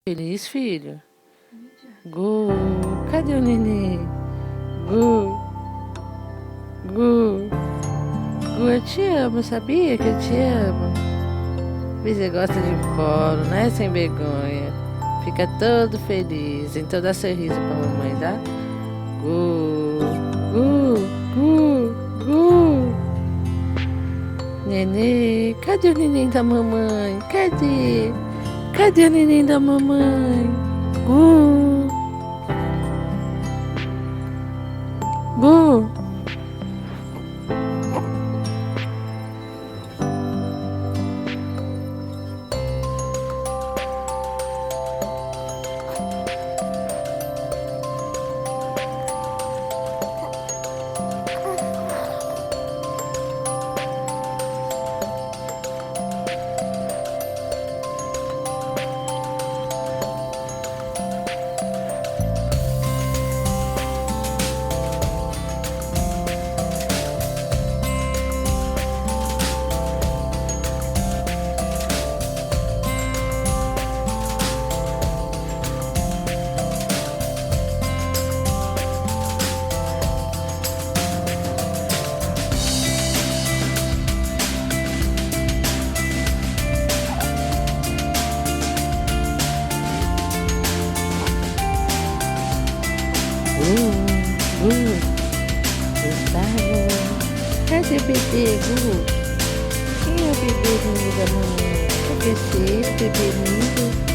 Feliz, filho? Gu, cadê o neném? Gu, Gu, Gu, eu te amo, sabia que eu te amo? Você gosta de colo, né, sem vergonha? Fica todo feliz, então dá sorriso pra mamãe, tá? Gu, Gu, Gu, Gu. Nenê, cadê o neném da mamãe? Cadê? Cadê o neném da mamãe? Gu, Gu. Gustavo, cadê o bebê, Gu? Quem é o bebê lindo da mamãe? Cadê esse bebê lindo?